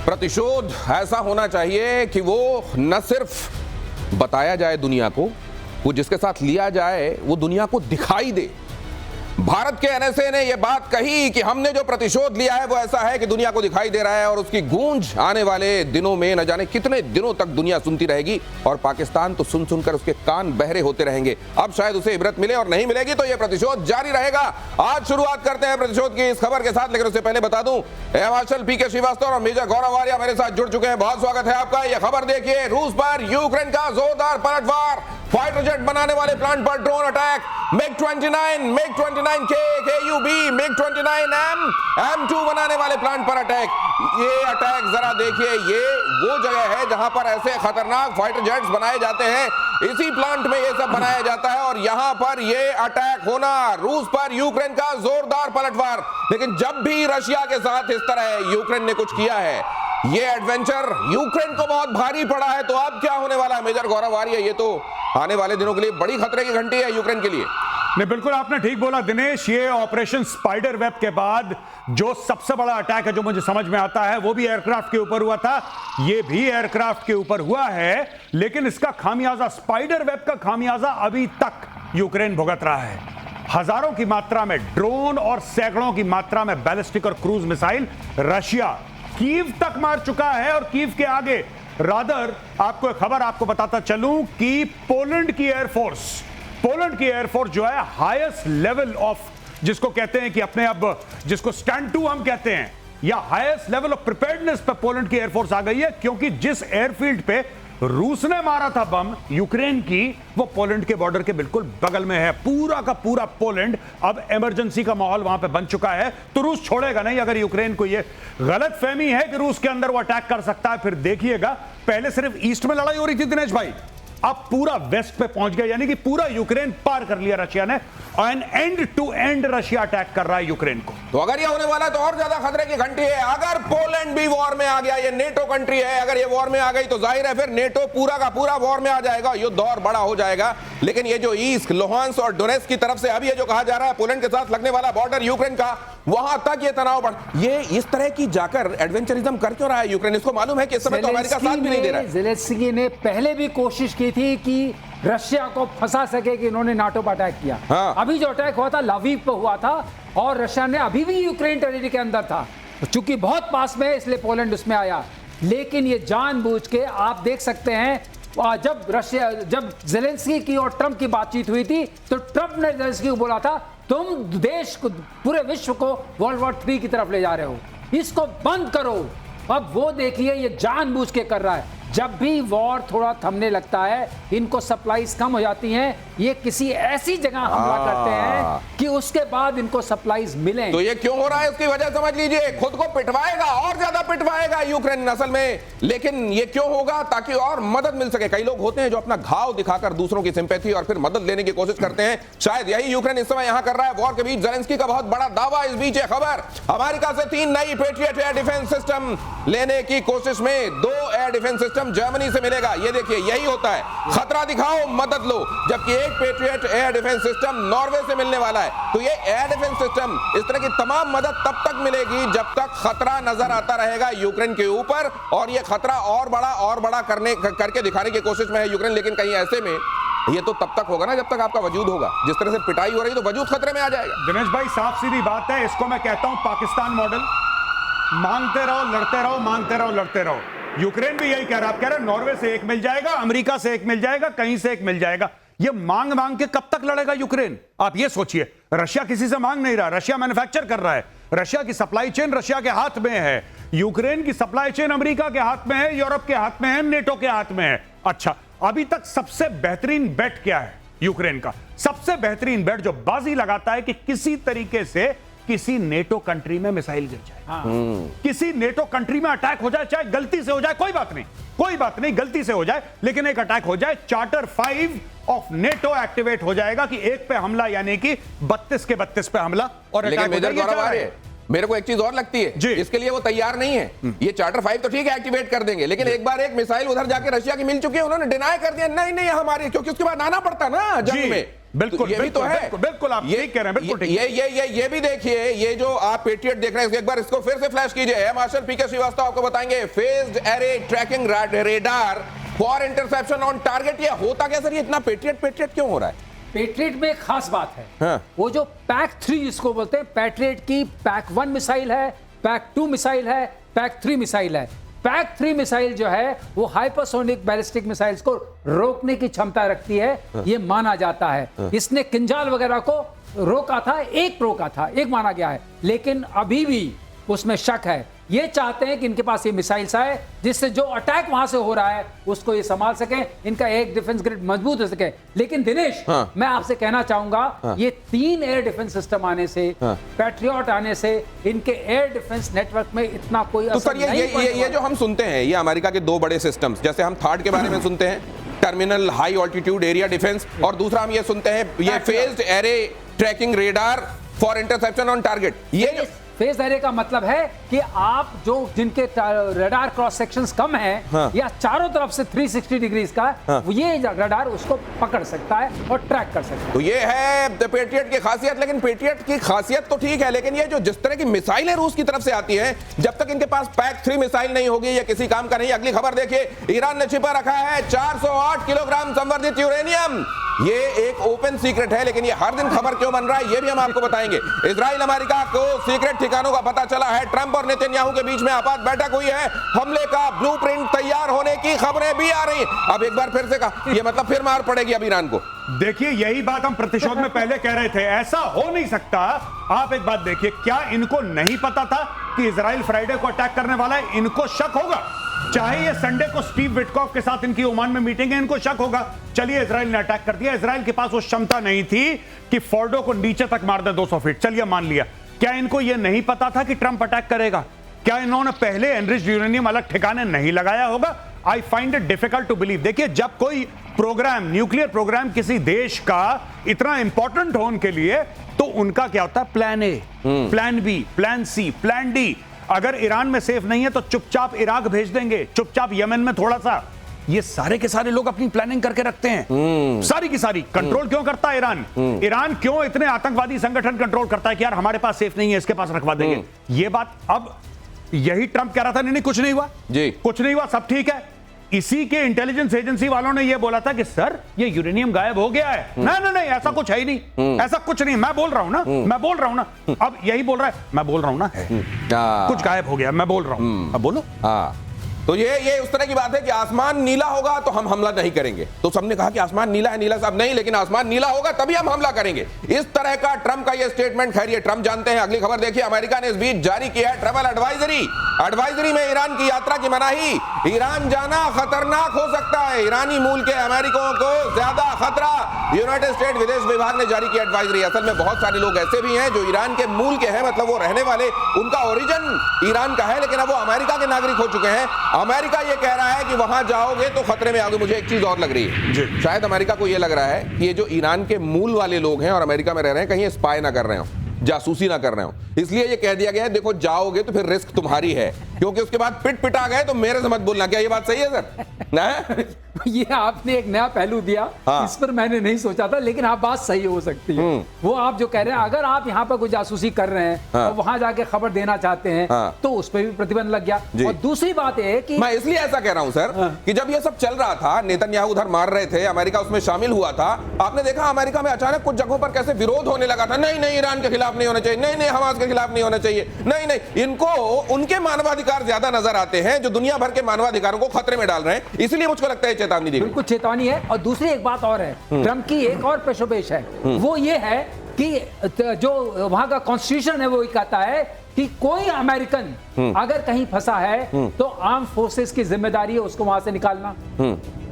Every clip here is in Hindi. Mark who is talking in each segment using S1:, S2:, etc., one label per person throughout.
S1: प्रतिशोध ऐसा होना चाहिए कि वो न सिर्फ बताया जाए दुनिया को, वो जिसके साथ लिया जाए वो दुनिया को दिखाई दे। भारत के एनएसए ने यह बात कही कि हमने जो प्रतिशोध लिया है वो ऐसा है कि दुनिया को दिखाई दे रहा है, और उसकी गूंज आने वाले दिनों में न जाने कितने दिनों तक दुनिया सुनती रहेगी, और पाकिस्तान तो सुन सुनकर उसके कान बहरे होते रहेंगे। अब शायद उसे इबरत मिले, और नहीं मिलेगी तो यह प्रतिशोध जारी रहेगा। आज शुरुआत करते हैं प्रतिशोध की इस खबर के साथ, लेकिन उससे पहले बता दूं, एयर मार्शल पीके श्रीवास्तव और मेजर गौरव आर्या मेरे साथ जुड़ चुके हैं। बहुत स्वागत है आपका। यह खबर देखिए, रूस पर यूक्रेन का जोरदार पलटवार, फाइटर जेट बनाने वाले प्लांट पर drone attack, MiG-29K, KUB, MiG-29M, M2 बनाने वाले प्लांट पर अटैक। ये अटैक जरा देखिए, ये वो जगह है जहां पर ऐसे खतरनाक फाइटर जेट्स बनाए जाते हैं, इसी प्लांट में ये सब बनाया जाता है, और यहां पर ये अटैक होना, रूस पर यूक्रेन का जोरदार पलटवार। लेकिन जब भी रशिया के साथ इस तरह यूक्रेन ने कुछ किया है, ये एडवेंचर यूक्रेन को बहुत भारी पड़ा है। तो अब क्या होने वाला है मेजर गौरव आर्य? ये तो आने वाले दिनों के लिए बड़ी खतरे की घंटी है यूक्रेन के लिए।
S2: नहीं, बिल्कुल आपने ठीक बोला दिनेश। ये ऑपरेशन स्पाइडर वेब के बाद जो सबसे बड़ा अटैक है जो मुझे समझ में आता है, वो भी एयरक्राफ्ट के ऊपर हुआ था, ये भी एयरक्राफ्ट के ऊपर हुआ है, लेकिन इसका खामियाजा, स्पाइडर वेब का खामियाजा अभी तक यूक्रेन भुगत रहा है। हजारों की मात्रा में ड्रोन और सैकड़ों की मात्रा में बैलिस्टिक और क्रूज मिसाइल रशिया कीव तक मार चुका है, और कीव के आगे रादर आपको एक खबर आपको बताता चलूं कि पोलैंड की एयरफोर्स जो है हाईएस्ट लेवल ऑफ, जिसको कहते हैं कि अपने अब जिसको स्टैंड टू हम कहते हैं, या हाईएस्ट लेवल ऑफ प्रिपेयर्डनेस पे पोलैंड की एयरफोर्स आ गई है, क्योंकि जिस एयरफील्ड पे रूस ने मारा था बम यूक्रेन की, वो पोलैंड के बॉर्डर के बिल्कुल बगल में है। पूरा का पूरा पोलैंड अब इमरजेंसी का माहौल वहां पे बन चुका है। तो रूस छोड़ेगा नहीं। अगर यूक्रेन को ये गलत फहमी है कि रूस के अंदर वो अटैक कर सकता है, फिर देखिएगा, पहले सिर्फ ईस्ट में लड़ाई हो रही थी दिनेश भाई, अब पूरा वेस्ट पे पहुंच गया, यानी कि पूरा यूक्रेन पार कर लिया रशिया ने, और end to end Russia attack कर रहा है यूक्रेन को।
S1: तो अगर ये होने वाला है तो और ज्यादा खतरे की घंटी है। अगर पोलैंड भी वॉर में आ गया, ये नेटो कंट्री है, अगर ये वॉर में आ गई तो जाहिर है फिर नेटो पूरा का पूरा वॉर में आ जाएगा, युद्ध और बड़ा हो जाएगा। लेकिन ये जो ईस्ट, लुहांस्क और डोनेट्स्क की तरफ से अब ये जो कहा जा रहा है पोलैंड के साथ लगने वाला बॉर्डर यूक्रेन का, वहां तक ये तनाव बढ़, ये इस तरह की जाकर एडवेंचरिज्म कर क्यों रहा है यूक्रेन? इसको मालूम है कि इस समय तो अमेरिका साथ भी नहीं दे रहा है।
S3: ज़ेलेंस्की ने पहले भी कोशिश की थी कि रशिया को फंसा सके, कि इन्होंने नाटो पर अटैक किया।
S1: हाँ।
S3: अभी जो अटैक हुआ था लवीव पे हुआ था, और रशिया ने अभी भी यूक्रेन टेरिटरी के अंदर था, चूंकि बहुत पास में है इसलिए पोलैंड उसमें आया। लेकिन ये जानबूझ के, आप देख सकते हैं, जब ज़ेलेंस्की की और ट्रंप की बातचीत हुई थी, तो ट्रंप ने ज़ेलेंस्की को बोला था, तुम देश को, पूरे विश्व को वर्ल्ड वॉर 3 की तरफ ले जा रहे हो, इसको बंद करो। अब वो देखिए, ये जानबूझ के कर रहा है। जब भी वॉर थोड़ा थमने लगता है, इनको सप्लाईज कम हो जाती हैं, ये किसी ऐसी जगह हमला करते हैं कि उसके बाद इनको सप्लाईज मिले।
S1: तो ये क्यों हो रहा है इसकी वजह समझ लीजिए। खुद को पिटवाएगा, और ज्यादा पिटवाएगा यूक्रेन असल में। लेकिन ये क्यों होगा? ताकि और मदद मिल सके। कई लोग होते हैं जो अपना घाव दिखाकर दूसरों की सिंपैथी और फिर मदद लेने की कोशिश करते हैं। शायद यही यूक्रेन इस समय यहां कर रहा है वॉर के बीच। ज़ेलेंस्की का बहुत बड़ा दावा। इस बीच खबर, अमेरिका से 3 नई पेट्रियट एयर डिफेंस सिस्टम लेने की कोशिश में 2 एयर डिफेंस सिस्टम जर्मनी से मिलेगा। ये देखिए, यही होता है, खतरा दिखाओ, मदद लो। जबकि एक patriot air defence system Norway से मिलने वाला है। तो ये एयर डिफेंस सिस्टम, इस तरह की तमाम मदद तब तक मिलेगी जब तक खतरा नजर आता रहेगा यूक्रेन के ऊपर, और ये खतरा और बड़ा करके दिखाने की कोशिश में है यूक्रेन। लेकिन कहीं ऐसे में ये तो तब तक होगा ना जब तक आपका वजूद होगा। जिस तरह से पिटाई हो रही तो वजूद खतरे में आ जाएगा।
S2: दिनेश भाई, साफ सीधी बात है, इसको मैं कहता हूं पाकिस्तान मॉडल। मांगते रहो, लड़ते रहो, मांगते रहो, लड़ते रहो। यूक्रेन भी यही कह रहा है। आप कह रहे हैं नॉर्वे से एक मिल जाएगा, अमेरिका से एक मिल जाएगा, कहीं से एक मिल जाएगा। ये मांग मांग के कब तक लड़ेगा यूक्रेन? आप ये सोचिए, रशिया किसी से मांग नहीं रहा, रशिया मैन्युफैक्चर कर रहा है। रशिया की सप्लाई चेन रशिया के हाथ में है, यूक्रेन की सप्लाई चेन अमेरिका के हाथ में है, यूरोप के हाथ में है, नेटो के हाथ में है। अच्छा, अभी तक सबसे बेहतरीन बेट क्या है यूक्रेन का? सबसे बेहतरीन बेट जो बाजी लगाता है कि किसी तरीके से किसी नेटो कंट्री में मिसाइल गिर जाए, किसी नेटो कंट्री में अटैक हो जाए, चाहे गलती से हो जाए, कोई बात नहीं, गलती से हो जाए, लेकिन एक अटैक हो जाए, चार्टर 5 ऑफ नेटो एक्टिवेट हो जाएगा कि एक पे हमला, यानी कि 32 के 32 पे हमला और अटैक हो जाएगा।
S1: मेरे को एक चीज और लगती है, इसके लिए वो तैयार नहीं है। ये चार्टर 5 तो ठीक है, एक्टिवेट कर देंगे, लेकिन एक बार एक मिसाइल उधर जाके रशिया की मिल चुकी है, उन्होंने डिनाई कर दिया, नहीं हमारी, क्योंकि उसके बाद आना पड़ता ना जंग में।
S2: बिल्कुल,
S1: ये भी तो है।
S2: बिल्कुल आप ठीक कह रहे हैं, बिल्कुल ठीक।
S1: ये भी देखिए, ये जो आप पेट्रियट देख रहे हैं, एक बार इसको फिर से फ्लैश कीजिए। एयर मार्शल पीके श्रीवास्तव आपको बताएंगे phased array tracking radar for interception on target. ये होता क्या सर, ये इतना पेट्रियट क्यों हो रहा है?
S3: पेट्रियट में एक खास बात है।
S1: हाँ।
S3: वो जो पैक 3 जिसको बोलते हैं, पेट्रियट की पैक 1 मिसाइल है, पैक 2 मिसाइल है, पैक 3 मिसाइल है। पैक 3 मिसाइल जो है वो हाइपरसोनिक बैलिस्टिक मिसाइल्स को रोकने की क्षमता रखती है, ये माना जाता है। इसने किंजाल वगैरह को रोका था, एक माना गया है, लेकिन अभी भी उसमें शक है। ये चाहते हैं कि इनके पास ये मिसाइल्स आए जिससे जो अटैक वहां से हो रहा है उसको ये संभाल सकें, इनका एक डिफेंस ग्रिड मजबूत हो सके। लेकिन दिनेश, मैं आपसे कहना चाहूंगा, ये 3 एयर डिफेंस सिस्टम आने से, पैट्रियट आने से, इनके एयर डिफेंस नेटवर्क में इतना कोई
S1: तो
S3: असर
S1: सर
S3: नहीं पड़ने
S1: ये जो हम सुनते हैं, ये अमेरिका के 2 बड़े सिस्टम्स, जैसे हम थर्ड के बारे में सुनते हैं, terminal high altitude area defence, और दूसरा हम ये सुनते हैं ये phased array tracking radar for interception on target. ये जो
S3: फेज एरे का मतलब है कि आप जिनके रडार क्रॉस सेक्शंस कम हैं, या चारों तरफ से 360 डिग्रीज का, ये रडार उसको पकड़ सकता है और ट्रैक कर सकता है।
S1: तो ये है पेट्रियट की खासियत। लेकिन पेट्रियट की खासियत तो ठीक है, लेकिन ये जो जिस तरह की मिसाइलें रूस की तरफ से आती हैं, जब तक इनके पास पैक 3 मिसाइल नहीं होगी ये किसी काम का नहीं। अगली खबर देखिए, ईरान ने छिपा रखा है 408 किलोग्राम संवर्धित यूरेनियम। ये एक ओपन सीक्रेट है, लेकिन ये हर दिन खबर क्यों बन रहा है ये भी हम आपको बताएंगे। इजराइल अमेरिका को सीक्रेट ठिकानों का पता चला है। ट्रंप और नेतन्याहू के बीच में आपात बैठक हुई है। हमले का ब्लूप्रिंट तैयार होने की खबरें भी आ रही। अब एक बार फिर से कहा, ये मतलब फिर मार पड़ेगी अब ईरान को।
S2: देखिए, यही बात हम प्रतिशोध में पहले कह रहे थे, ऐसा हो नहीं सकता। आप एक बात देखिए, क्या इनको नहीं पता था कि इजराइल फ्राइडे को अटैक करने वाला है? इनको शक होगा। चाहे ये संडे को स्टीव विटकॉफ के साथ इनकी ओमान में मीटिंग है, इनको शक होगा। चलिए, इजराइल ने अटैक कर दिया। इजराइल के पास वो क्षमता नहीं थी कि फोर्डो को नीचे तक मार दे 200 फीट। चलिए, मान लिया। क्या इनको यह नहीं पता था कि ट्रंप अटैक करेगा? क्या इन्होंने पहले एनरिच्ड यूरेनियम अलग ठिकाने नहीं लगाया होगा? I find it difficult to believe. देखिए, जब कोई प्रोग्राम, न्यूक्लियर प्रोग्राम किसी देश का इतना इंपॉर्टेंट हो उनके लिए, तो उनका क्या होता है? Plan A, plan B, plan C, plan D. अगर ईरान में सेफ नहीं है तो चुपचाप इराक भेज देंगे, चुपचाप यमन में थोड़ा सा। ये सारे के सारे लोग अपनी प्लानिंग करके रखते हैं, सारी की सारी। कंट्रोल क्यों करता है ईरान? ईरान क्यों इतने आतंकवादी संगठन कंट्रोल करता है कि यार हमारे पास सेफ नहीं है, इसके पास रखवा देंगे। ये बात अब यही ट्रंप कह रहा था, नहीं कुछ नहीं हुआ जी, कुछ नहीं हुआ, सब ठीक है। इसी के इंटेलिजेंस एजेंसी वालों ने यह बोला था कि सर ये यूरेनियम गायब हो गया है। नहीं, ऐसा कुछ है ही नहीं, ऐसा कुछ नहीं। मैं बोल रहा हूं ना, अब यही बोल रहा है, मैं बोल रहा हूं ना, कुछ गायब हो गया, मैं बोल रहा हूं। अब बोलो।
S1: तो ये उस तरह की बात है कि आसमान नीला होगा तो हम हमला नहीं करेंगे। तो सबने कहा कि आसमान नीला है, नीला साहब नहीं, लेकिन आसमान नीला होगा तभी हम हमला करेंगे। इस तरह का ट्रंप का ये स्टेटमेंट। खैर, ये ट्रंप जानते हैं। अगली खबर देखिए, अमेरिका ने इस बीच जारी किया है ट्रैवल एडवाइजरी में ईरान की यात्रा की मनाही। ईरान जाना खतरनाक हो सकता है, ईरानी मूल के अमेरिकियों को ज्यादा खतरा। यूनाइटेड स्टेट विदेश विभाग ने जारी की एडवाइजरी। असल में बहुत सारे लोग ऐसे भी हैं जो ईरान के मूल के हैं, मतलब वो रहने वाले, उनका ओरिजिन ईरान का है, लेकिन अब वो अमेरिका के नागरिक हो चुके हैं। अमेरिका ये कह रहा है कि वहां जाओगे तो खतरे में आओगे। मुझे एक चीज और लग रही है, शायद अमेरिका को ये लग रहा है कि ये जो ईरान के मूल वाले लोग हैं और अमेरिका में रह रहे हैं, कहीं स्पाई ना कर रहे हो, जासूसी ना कर रहे हो, इसलिए ये कह दिया गया है देखो जाओगे तो फिर रिस्क तुम्हारी है, क्योंकि उसके बाद पिटा गए तो मेरे से मत बोलना। क्या ये बात सही है सर? ना
S3: ये आपने एक नया पहलू दिया, इस पर मैंने नहीं सोचा था, लेकिन आप बात सही हो सकती है। वो आप जो कह रहे हैं, अगर आप यहाँ पर कोई जासूसी कर रहे हैं और वहां जाके खबर देना चाहते हैं तो उस पर भी प्रतिबंध लग गया। और दूसरी बात है कि
S1: मैं इसलिए ऐसा कह रहा हूं सर कि जब ये सब चल रहा था, नेतन्याहू उधर मार रहे थे, अमेरिका उसमें शामिल हुआ था, आपने देखा अमेरिका में अचानक कुछ जगहों पर कैसे विरोध होने लगा था। नहीं, ईरान के खिलाफ नहीं होना चाहिए, नहीं, हमास के खिलाफ नहीं होना चाहिए, नहीं, इनको उनके मानवाधिकार ज्यादा नजर आते हैं जो दुनिया भर के मानवाधिकारों को खतरे में डाल रहे हैं। इसलिए मुझको लगता है चेतावनी दी,
S3: बिल्कुल चेतावनी है। और दूसरी एक बात और है, ट्रंप की एक और पेशोपेश है, वो ये है कि जो वहां का कॉन्स्टिट्यूशन है वो कहता है कि कोई अमेरिकन अगर कहीं फंसा है तो आर्म फोर्सेस की जिम्मेदारी है उसको वहां से निकालना।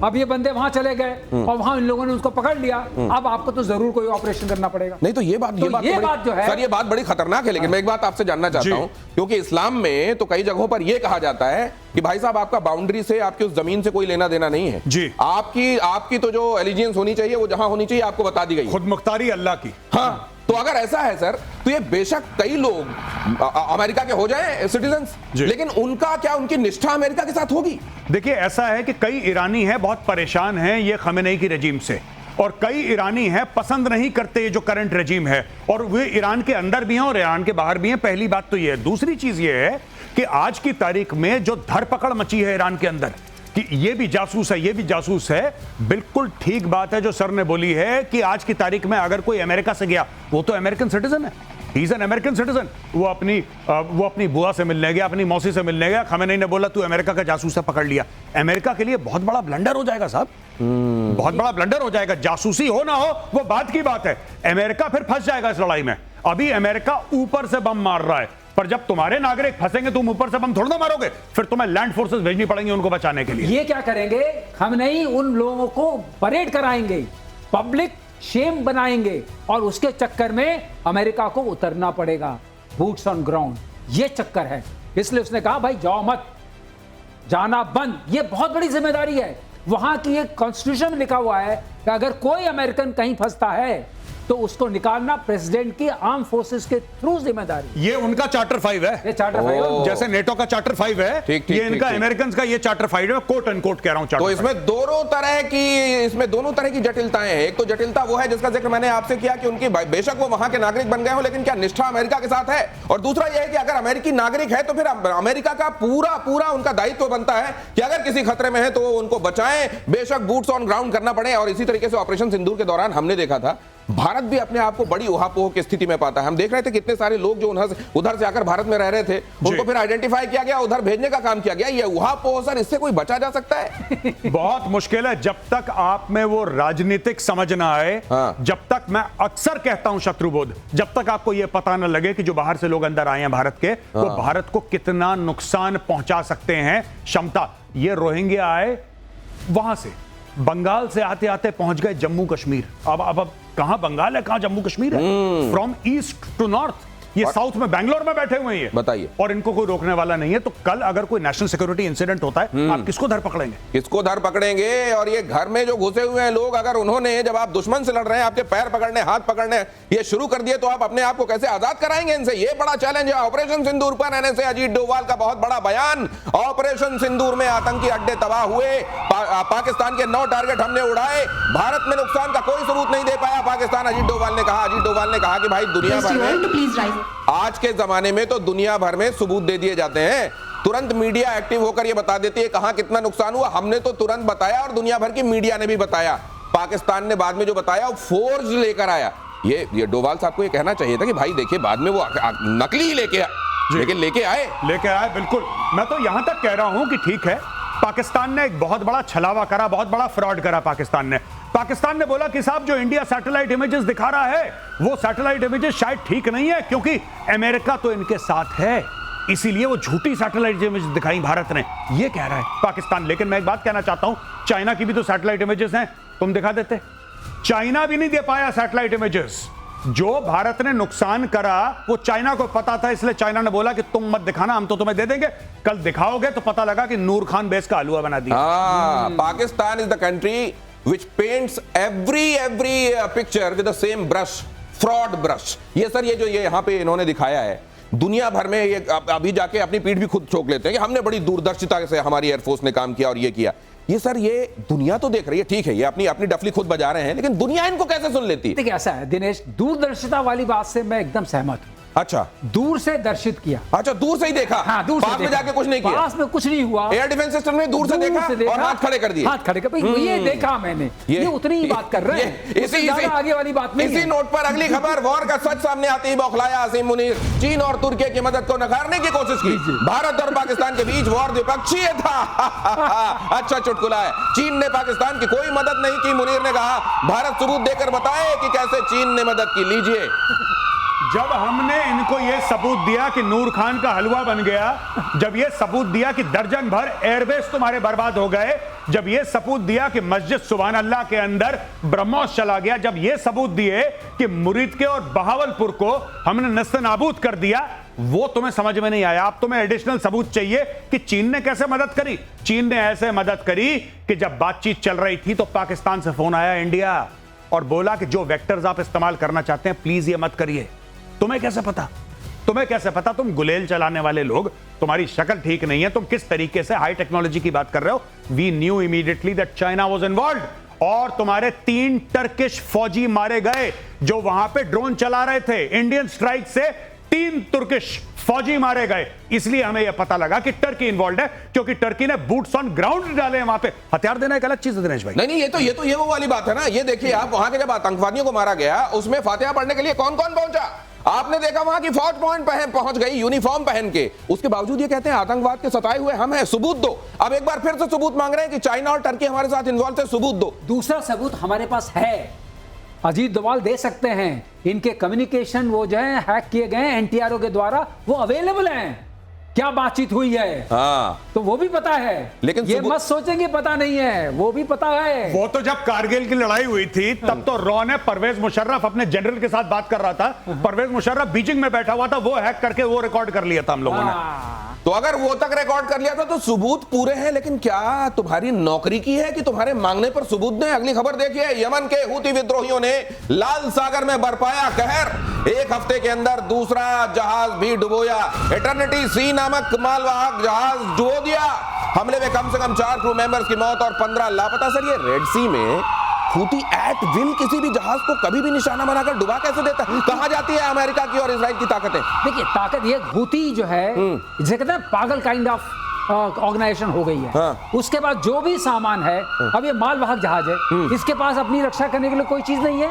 S3: अब ये बंदे वहां चले गए और वहां इन लोगों ने उसको पकड़ लिया, अब आपको तो जरूर कोई ऑपरेशन करना पड़ेगा।
S1: नहीं तो ये बात जो है सर, ये बात बड़ी खतरनाक है। लेकिन मैं एक बात आपसे जानना चाहता हूं, क्योंकि इस्लाम में तो कई जगहों पर यह कहा जाता है कि भाई साहब आपका बाउंड्री से, आपकी उस जमीन से कोई लेना देना नहीं है जी। आपकी तो जो एलिजियंस होनी चाहिए वो जहां होनी चाहिए आपको बता दी गई,
S2: खुद मुख्तारी अल्लाह की।
S1: हाँ, तो अगर ऐसा है सर, तो ये बेशक कई लोग अमेरिका के हो जाएं सिटीजन्स, लेकिन उनका क्या, उनकी निष्ठा अमेरिका के साथ होगी?
S2: देखिए, ऐसा है कि कई ईरानी हैं बहुत परेशान हैं ये खमेनेई की रजीम से, और कई ईरानी हैं पसंद नहीं करते ये जो करंट रेजिम है, और वे ईरान के अंदर भी हैं और ईरान के बाहर भी हैं। पहली बात तो ये है। दूसरी चीज ये है कि आज की तारीख में जो धरपकड़ मची है ईरान के अंदर कि ये भी जासूस है, ये भी जासूस है, बिल्कुल ठीक बात है जो सर ने बोली है कि आज की तारीख में अगर कोई अमेरिका से गया, वो तो अमेरिकन सिटीजन है, he is an American citizen. वो अपनी बुआ से मिलने गया, अपनी मौसी से मिलने गया, खमेनी ने बोला तू अमेरिका का जासूस है, पकड़ लिया। अमेरिका के लिए बहुत बड़ा ब्लंडर हो जाएगा साहब, बहुत बड़ा ब्लंडर हो जाएगा। जासूसी हो ना हो वो बात की बात है, अमेरिका फिर फंस जाएगा इस लड़ाई में। अभी अमेरिका ऊपर से बम मार रहा है, पर जब तुम्हारे नागरिक फंसेंगे तुम ऊपर से बम थोड़ा ना मारोगे, फिर तुम्हें लैंड फोर्सेस भेजनी पड़ेंगी उनको बचाने के लिए।
S3: ये क्या करेंगे, हम नहीं उन लोगों को परेड कराएंगे, पब्लिक शेम बनाएंगे, और उसके चक्कर में अमेरिका को उतरना पड़ेगा, बूट्स ऑन ग्राउंड। ये चक्कर है, इसलिए उसने कहा भाई जाओ मत, जाना बंद। ये बहुत बड़ी जिम्मेदारी है। वहां की एक कॉन्स्टिट्यूशन में लिखा हुआ है कि अगर कोई अमेरिकन कहीं फंसता है तो उसको निकालना प्रेसिडेंट की आर्म फोर्सेस के थ्रू जिम्मेदारी।
S2: ये उनका चार्टर 5 है,
S3: ये चार्टर 5 है,
S2: जैसे नेटो का चार्टर 5 है,
S1: ठीक,
S2: ये इनका अमेरिकन का ये चार्टर 5 है, कोट एंड कोट कह रहा हूं।
S1: तो इसमें दोनों तरह की जटिलताएं हैं। एक तो जटिलता वो है जिसका जिक्र मैंने आपसे किया कि उनकी बेशक वो वहां के नागरिक बन गए हो, लेकिन क्या निष्ठा अमेरिका के साथ है। और दूसरा यह है कि अगर अमेरिकी नागरिक है तो फिर अमेरिका का पूरा उनका दायित्व बनता है कि अगर किसी खतरे में है तो उनको बचाएं, बेशक बूट्स ऑन ग्राउंड करना पड़े। और इसी तरीके से ऑपरेशन सिंदूर के दौरान हमने देखा था भारत भी अपने आप को बड़ी उहापोह की स्थिति में पाता है। हम देख रहे थे कितने सारे लोग जो उधर से आकर भारत में रह रहे थे, उनको फिर आइडेंटिफाई किया गया, उधर भेजने का काम किया गया। ये उहापोह सर, इससे कोई बचा जा सकता है?
S2: बहुत मुश्किल है जब तक आप में वो राजनीतिक समझ ना आए। जब तक, मैं अक्सर कहता हूं शत्रुबोध, जब तक आपको यह पता ना लगे कि जो बाहर से लोग अंदर आए हैं भारत के, वो भारत को कितना नुकसान पहुंचा सकते हैं, क्षमता। ये रोहिंग्या आए वहां से, बंगाल से आते आते पहुंच गए जम्मू कश्मीर। अब कहां बंगाल है, कहां जम्मू कश्मीर है? फ्रॉम ईस्ट टू नॉर्थ, ये साउथ में बैंगलोर में बैठे हुए हैं,
S1: बताइए,
S2: और इनको कोई रोकने वाला नहीं है। तो कल अगर कोई नेशनल सिक्योरिटी इंसिडेंट होता है, आप किसको धर पकड़ेंगे?
S1: किसको धर पकड़ेंगे? और ये घर में जो घुसे हुए हैं लोग, अगर उन्होंने, जब आप दुश्मन से लड़ रहे हैं, आपके पैर पकड़ने, हाथ पकड़ने ये शुरू कर दिए, तो आप अपने आप को कैसे आजाद कराएंगे इनसे? ये बड़ा चैलेंज है। ऑपरेशन सिंदूर पर एनएसए अजीत डोभाल का बहुत बड़ा बयान। ऑपरेशन सिंदूर में आतंकी अड्डे तबाह हुए, पाकिस्तान के 9 टारगेट हमने उड़ाए, भारत में नुकसान का कोई सबूत नहीं दे पाया पाकिस्तान। अजीत डोभाल ने कहा कि भाई दुनिया भर में, आज के जमाने में तो दुनिया भर में सबूत दे दिए जाते हैं, तुरंत मीडिया एक्टिव होकर यह बता देती है कहां कितना नुकसान हुआ। हमने तो तुरंत बताया और दुनिया भर की मीडिया ने भी बताया। पाकिस्तान ने बाद में जो बताया वो फोर्ज लेकर आया। ये डोभाल साहब को ये कहना चाहिए था कि भाई देखिए, बाद में वो नकली ही लेके आए।
S2: बिल्कुल। मैं तो यहां तक कह रहा हूं कि ठीक है, पाकिस्तान ने एक बहुत बड़ा छलावा करा, बहुत बड़ा फ्रॉड करा। पाकिस्तान ने बोला कि साहब जो इंडिया सैटेलाइट इमेजेस दिखा रहा है, वो सैटेलाइट इमेजेस शायद ठीक नहीं है, क्योंकि अमेरिका तो इनके साथ है, इसीलिए वो झूठी सैटेलाइट इमेजेस दिखाई भारत ने। ये कह रहा है पाकिस्तान। लेकिन मैं एक बात कहना चाहता हूं, चाइना की भी तो सैटेलाइट इमेजेस हैं, तुम दिखा देते। चाइना भी नहीं दे पाया सैटेलाइट इमेजेस। जो भारत ने नुकसान करा वो चाइना को पता था, इसलिए चाइना ने बोला कि तुम मत दिखाना, हम तो तुम्हें दे देंगे। कल दिखाओगे तो पता लगा कि नूर खान बेस का हलवा बना दिया।
S1: Pakistan is the country which paints every picture with the same brush, fraud brush। ये सर, ये जो ये यहाँ पे इन्होंने दिखाया है, दुनिया भर में ये अभी जाके अपनी पीठ भी खुद ठोक लेते हैं कि हमने बड़ी दूरदर्शिता से हमारी एयरफोर्स ने काम किया और ये किया। ये सर, ये दुनिया तो देख रही है, ठीक है, ये अपनी डफली खुद बजा रहे हैं, लेकिन दुनिया इनको कैसे सुन लेती है?
S3: देखिए ऐसा है दिनेश, दूरदर्शिता वाली बात से मैं एकदम सहमत हूं।
S1: अच्छा,
S3: दूर से दर्शित किया।
S1: अच्छा, दूर से ही देखा।
S3: हाँ, दूर
S1: पास
S3: से
S1: में जाके कुछ नहीं किया।
S3: पास में कुछ नहीं हुआ।
S1: एयर डिफेंस सिस्टम ने दूर से देखा और हाथ खड़े कर दिए।
S3: हाथ खड़े कर, ये देखा मैंने। ये उतनी ही बात कर रहे हैं, इससे ज्यादा आगे वाली बात नहीं।
S1: इसी नोट पर अगली खबर, वॉर का सच सामने आते ही बौखलाया असीम मुनीर। चीन और तुर्की की मदद को नकारने की कोशिश की। भारत और पाकिस्तान के बीच वॉर द्विपक्षीय था। अच्छा चुटकुला है। चीन ने पाकिस्तान की कोई मदद नहीं की, मुनीर ने कहा। भारत सबूत देकर बताए कि कैसे चीन ने मदद की। लीजिए,
S2: जब हमने इनको यह सबूत दिया कि नूर खान का हलवा बन गया, जब यह सबूत दिया कि दर्जन भर एयरबेस तुम्हारे बर्बाद हो गए, जब यह सबूत दिया कि मस्जिद सुभान अल्लाह के अंदर ब्रह्मोस चला गया, जब यह सबूत दिए कि मुरीद के और बहावलपुर को हमने नस्तानाबूद कर दिया, वो तुम्हें समझ में नहीं आया। अब तुम्हें एडिशनल सबूत चाहिए कि चीन ने कैसे मदद करी। चीन ने ऐसे मदद करी कि जब बातचीत चल रही थी तो पाकिस्तान से फोन आया इंडिया और बोला कि जो वेक्टर्स आप इस्तेमाल करना चाहते हैं प्लीज ये मत करिए। तुम्हें कैसे पता? तुम गुलेल चलाने वाले लोग, तुम्हारी शक्ल ठीक नहीं है, तुम किस तरीके से हाई टेक्नोलॉजी की बात कर रहे हो। We knew immediately that China was involved. और तुम्हारे 3 टर्किश फौजी मारे गए जो वहां पे ड्रोन चला रहे थे। इंडियन स्ट्राइक से 3 तुर्किश फौजी मारे गए। इसलिए हमें यह पता लगा कि टर्की इन्वॉल्व है, क्योंकि टर्की ने बूट्स ऑन ग्राउंड डाले हैं वहां पे। हथियार देना एक अलग चीज है दिनेश भाई।
S1: नहीं, ये वो वाली बात है ना। ये देखिए आप, वहां के जब आतंकवादियों को मारा गया, उसमें फातिहा पढ़ने के लिए कौन कौन पहुंचा? आपने देखा वहां की फौज पहुंच गई यूनिफॉर्म पहन के। उसके बावजूद ये कहते हैं आतंकवाद के सताए हुए हम हैं, सबूत दो। अब एक बार फिर से सबूत मांग रहे हैं कि चाइना और टर्की हमारे साथ इन्वॉल्व थे, सबूत दो।
S3: दूसरा सबूत हमारे पास है, अजीत डोभाल दे सकते हैं। इनके कम्युनिकेशन वो जो है हैक किए गए एनटीआरओ के द्वारा, वो अवेलेबल हैं। क्या बातचीत हुई है तो वो भी पता है,
S1: लेकिन
S3: ये मत सोचेंगे पता नहीं है, वो भी पता है।
S2: वो तो जब कारगिल की लड़ाई हुई थी तब तो रॉ ने परवेज मुशर्रफ अपने जनरल के साथ बात कर रहा था। परवेज मुशर्रफ बीजिंग में बैठा हुआ था, वो हैक करके वो रिकॉर्ड कर लिया था हम लोगों ने।
S1: तो अगर वो तक रिकॉर्ड कर लिया था तो सबूत पूरे हैं। लेकिन क्या तुम्हारी नौकरी की है कि तुम्हारे मांगने पर सबूत दें? अगली खबर देखिए, यमन के हूती विद्रोहियों ने लाल सागर में बरपाया कहर। एक हफ्ते के अंदर दूसरा जहाज भी डुबोया। एटर्निटी सी नामक मालवाहक जहाज डुबो दिया। हमले में कम से कम 4 क्रू मेंबर्स की मौत और 15 लापता। सर, ये रेड सी में हूती एट विल किसी भी जहाज को कभी भी निशाना बनाकर डुबा कैसे देता है? कहां जाती है अमेरिका की और इजराइल की ताकतें?
S3: देखिए, ताकत ये हूती जो है, जिसे कहते हैं पागल काइंड ऑफ ऑर्गेनाइजेशन हो गई है।
S1: हाँ।
S3: उसके बाद जो भी सामान है, अब ये मालवाहक जहाज है, इसके पास अपनी रक्षा करने के लिए कोई चीज नहीं है।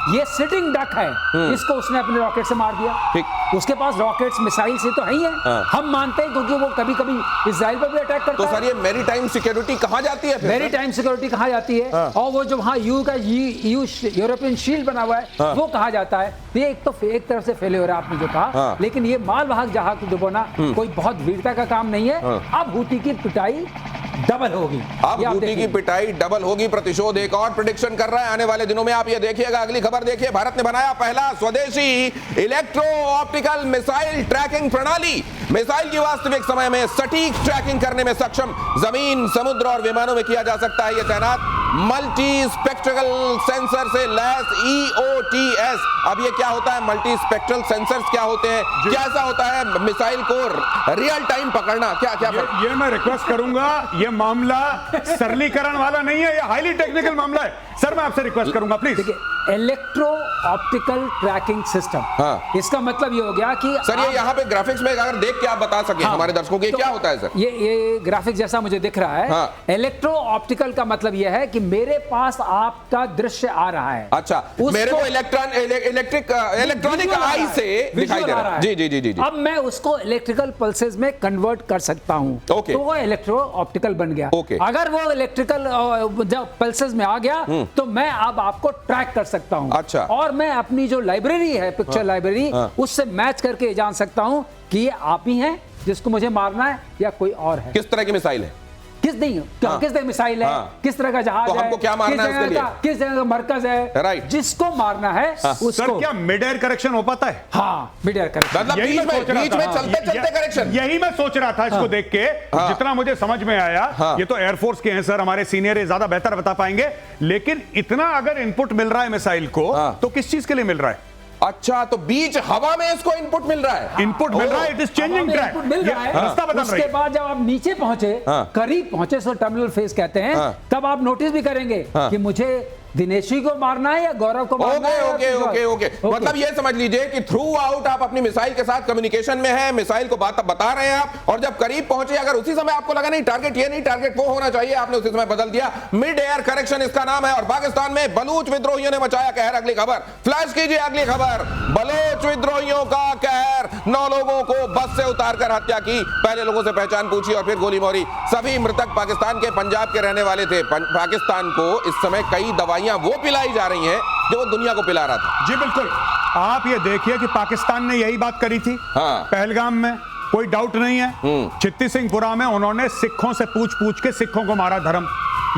S3: ये सिटिंग डक है, इसको उसने अपने रॉकेट से मार दिया।
S1: ठीक।
S3: उसके पास रॉकेट्स मिसाइल से तो है ही है।
S1: हाँ।
S3: हम मानते हैं क्योंकि वो कभी कभी इजराइल पर भी अटैक करता
S1: तो
S3: है।
S1: सर, ये मैरीटाइम सिक्योरिटी कहां जाती है?
S3: मैरीटाइम सिक्योरिटी कहा जाती है।
S1: हाँ।
S3: और वो जो वहां यूरोपियन शील्ड बना हुआ है,
S1: हाँ।
S3: वो कहा जाता है। ये एक तरफ से फेल्योर है आपने जो कहा।
S1: हाँ।
S3: लेकिन ये मालवाहक जहाज को डुबोना कोई बहुत वीरता का काम नहीं है। अब हूती की पिटाई डबल होगी।
S1: अब हूती की पिटाई डबल होगी। प्रतिशोध एक और प्रेडिक्शन कर रहा है आने वाले दिनों में। आप ये देखिएगा, अगली खबर देखिए, भारत ने बनाया पहला स्वदेशी इलेक्ट्रो ऑप्टिकल मिसाइल ट्रैकिंग प्रणाली। मिसाइल की वास्तविक समय में सटीक ट्रैकिंग करने में सक्षम। जमीन, समुद्र और विमानों में किया जा सकता है ये तैनात। मल्टी स्पेक्ट्रल सेंसर से लैस EOTS। अब ये क्या होता है? मल्टी स्पेक्ट्रल सेंसर्स क्या होते हैं? कैसा होता है मिसाइल को रियल टाइम पकड़ना? क्या
S2: ये मैं रिक्वेस्ट करूंगा, ये मामला सरलीकरण वाला नहीं है, ये हाईली टेक्निकल मामला है। सर, मैं आपसे रिक्वेस्ट करूंगा प्लीज।
S3: देखिए, इलेक्ट्रो ऑप्टिकल ट्रैकिंग सिस्टम,
S1: हाँ।
S3: इसका मतलब ये हो गया कि
S1: सर, ये यहाँ पे ग्राफिक्स में अगर देख के आप बता सके हमारे दर्शकों को, ये क्या होता है सर?
S3: ये ग्राफिक जैसा मुझे दिख रहा है।
S1: हाँ।
S3: इलेक्ट्रो ऑप्टिकल का मतलब ये है कि मेरे पास आपका दृश्य आ रहा है।
S1: अच्छा, मेरे को इलेक्ट्रॉनिक आई से दिखाई दे रहा है। जी।
S3: अब मैं उसको इलेक्ट्रिकल पल्सेस में कन्वर्ट कर सकता हूं।
S1: ओके।
S3: तो वो इलेक्ट्रो ऑप्टिकल बन गया।
S1: ओके।
S3: अगर वो इलेक्ट्रिकल जब पल्सेस में आ गया तो मैं अब आपको ट्रैक कर सकता हूं।
S1: अच्छा।
S3: और मैं अपनी जो लाइब्रेरी है, पिक्चर लाइब्रेरी, उससे मैच करके जान सकता हूं कि ये आप ही हैं जिसको मुझे मारना है या कोई और है।
S1: किस तरह की मिसाइल है?
S3: किस तरह की मिसाइल है, किस तरह का जहाज
S1: तो हमको क्या मारना है उसके लिए?
S3: किस जगह का मरकज है,
S1: राइट।
S3: जिसको मारना है उसको।
S2: सर, क्या मिड एयर करेक्शन हो पाता है?
S3: हाँ, मिड एयर करेक्शन।
S1: मतलब बीच में चलते करेक्शन।
S2: यही मैं सोच रहा था इसको देख के। जितना मुझे समझ में आया, ये तो एयरफोर्स के हैं सर, हमारे सीनियर ये ज्यादा बेहतर बता पाएंगे। लेकिन इतना अगर इनपुट मिल रहा है मिसाइल को, तो किस चीज के लिए मिल रहा है?
S1: अच्छा, तो बीच हवा में इसको इनपुट मिल रहा है।
S2: इनपुट मिल रहा है, इट इज चेंजिंग ट्रैक।
S3: मिल रहा है।
S2: रास्ता बदल रही
S3: उसके
S2: है।
S3: बाद जब आप नीचे पहुंचे, करीब पहुंचे, सो टर्मिनल फेज कहते हैं, तब आप नोटिस भी करेंगे कि मुझे दिनेशी को मारना है या गौरव को मारना है।
S1: ओके। मतलब ये समझ लीजिए कि थ्रू आउट आप अपनी मिसाइल के साथ कम्युनिकेशन में है, मिसाइल को बात बता रहे हैं आप, और जब करीब पहुंचे, अगर उसी समय आपको लगा नहीं टारगेट ये नहीं, टारगेट वो होना चाहिए, आपने उसी समय बदल दिया। मिड एयर करेक्शन इसका नाम है। और पाकिस्तान में बलूच विद्रोहियों ने मचाया कहर। अगली खबर फ्लैश कीजिए। अगली खबर, बलूच विद्रोहियों का कहर। 9 लोगों को बस से उतारकर हत्या की। पहले लोगों से पहचान पूछी और फिर गोली मारी। सभी मृतक पाकिस्तान के पंजाब के रहने वाले थे। पाकिस्तान को इस समय कई दवाइयां वो पिलाई जा रही हैं जो वो दुनिया को पिला रहा था।
S2: जी बिल्कुल। आप ये देखिए कि पाकिस्तान ने यही बात करी थी पहलगाम में, कोई डाउट नहीं है। चित्ती सिंहपुरा में उन्होंने सिखों से पूछ के सिखों को मारा धर्म।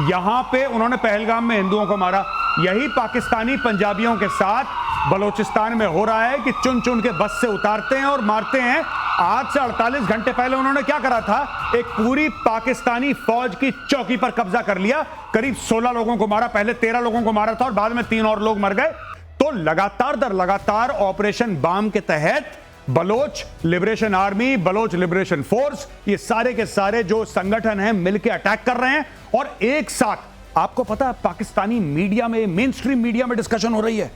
S2: यहां पे उन्होंने पहलगाम में हिंदुओं को मारा। यही पाकिस्तानी पंजाबियों के साथ बलोचिस्तान में हो रहा है कि चुन चुन के बस से उतारते हैं और मारते हैं। आज से 48 घंटे पहले उन्होंने क्या करा था? एक पूरी पाकिस्तानी फौज की चौकी पर कब्जा कर लिया। करीब 16 लोगों को मारा। पहले 13 लोगों को मारा था और बाद में 3 और लोग मर गए। तो लगातार दर लगातार ऑपरेशन बाम के तहत Baloch liberation army, Baloch liberation force, ये सारे के सारे जो संगठन हैं मिलकर अटैक कर रहे हैं और एक साथ आपको पता है पाकिस्तानी मीडिया में, मेन स्ट्रीम मीडिया में डिस्कशन हो रही है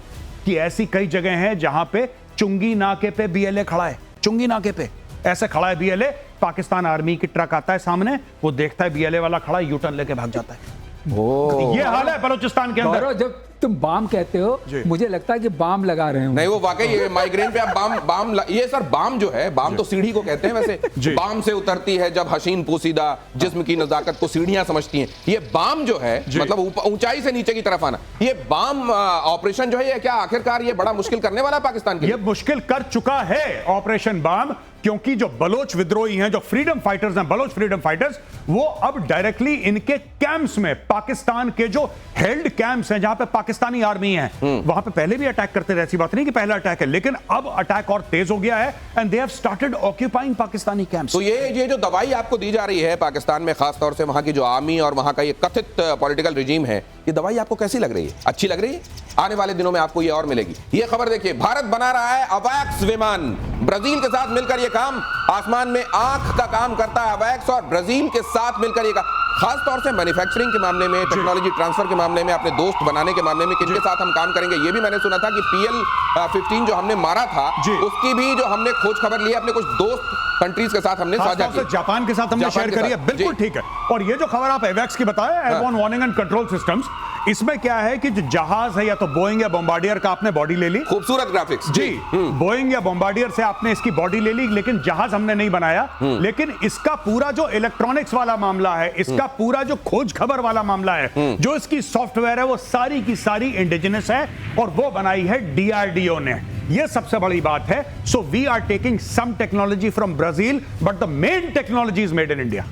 S2: कि ऐसी कई जगह हैं जहां पे चुंगी नाके पे बीएलए खड़ा है, चुंगी नाके पे ऐसे खड़ा है बीएलए, पाकिस्तान आर्मी की ट्रक आता है सामने, वो देखता है बीएलए वाला खड़ा है, यू टर्न लेके भाग जाता है। ये हाल है बलूचिस्तान के अंदर।
S3: जब तुम बाम कहते हो मुझे लगता है कि बाम लगा रहे हो।
S1: नहीं, वो वाकई ये माइग्रेन पे आप बाम ये सर बाम जो है, बाम तो सीढ़ी को कहते हैं वैसे, बाम से उतरती है जब हसीन पोसीदा जिस्म की नजाकत को सीढ़ियां समझती हैं। ये बाम जो है मतलब ऊंचाई से नीचे की तरफ आना, ये बाम ऑपरेशन जो है ये क्या आखिरकार ये बड़ा मुश्किल करने वाला है पाकिस्तान के लिए?
S2: ये मुश्किल कर चुका है ऑपरेशन बाम, क्योंकि जो बलोच विद्रोही हैं, जो फ्रीडम फाइटर्स हैं, बलोच फ्रीडम फाइटर्स, वो अब डायरेक्टली इनके कैंप्स में, पाकिस्तान के जो हेल्ड कैंप्स हैं जहां पे पाकिस्तानी आर्मी है, वहां पे पहले भी अटैक करते रहे, ऐसी बात नहीं कि पहला अटैक है, लेकिन अब अटैक और तेज हो गया है and they have started occupying Pakistani camps.
S1: तो ये जो दवाई आपको दी जा रही है पाकिस्तान में, खास तौर से वहां की जो आर्मी और वहां का ये कथित पॉलिटिकल रिजीम है, ये दवाई आपको कैसी लग रही है? अच्छी लग रही है? आने वाले दिनों में आपको ये और मिलेगी। ये खबर देखिए, भारत बना रहा है अवैक्स विमान, ब्राजील के साथ मिलकर ये काम, आसमान में आंख का काम करता है अवैक्स, और ब्राजील के साथ मिलकर ये खास तौर से मैन्युफैक्चरिंग के मामले में, टेक्नोलॉजी ट्रांसफर के मामले में, अपने दोस्त बनाने के मामले में किनके साथ हम काम करेंगे, ये भी मैंने सुना था कि PL-15 जो हमने मारा था उसकी भी जो हमने खोज खबर ली है अपने कुछ दोस्त कंट्रीज के साथ हमने साझा की,
S2: जापान के साथ हमने शेयर करी है। बिल्कुल ठीक है। और ये जो खबर आप एवैक्स की बताए, airborne warning and control systems, इसमें क्या है कि जो जहाज है या तो बोइंग या बॉम्बार्डियर का आपने बॉडी ले ली,
S1: खूबसूरत ग्राफिक्स
S2: जी, बोइंग या बॉम्बार्डियर से आपने इसकी बॉडी ले ली, लेकिन जहाज हमने नहीं बनाया, लेकिन इसका पूरा जो इलेक्ट्रॉनिक्स वाला मामला है, इसका पूरा जो खोज खबर वाला मामला है, जो इसकी सॉफ्टवेयर है, वो सारी की सारी इंडिजिनस है और वो बनाई है DRDO ने। ये सबसे बड़ी बात है। So we are taking some technology from Brazil, but the main technology is made in India.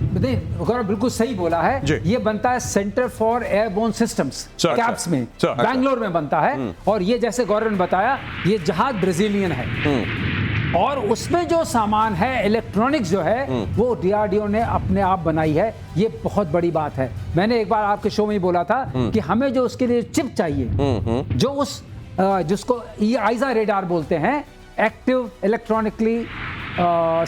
S3: Gaurav बिल्कुल सही बोला है। ये बनता है centre for airborne systems CABS में, बैंगलोर में बनता है। और ये जैसे गौरव ने बताया, ये जहाज ब्राजीलियन है और उसमें जो सामान है, इलेक्ट्रॉनिक्स जो है, वो DRDO ने अपने आप बनाई है। ये बहुत बड़ी बात है। मैंने एक बार आपके शो में ही बोला था कि हमें जो उसके लिए चिप चाहिए, जो उस जिसको आइजा रेडार बोलते हैं, एक्टिव इलेक्ट्रॉनिकली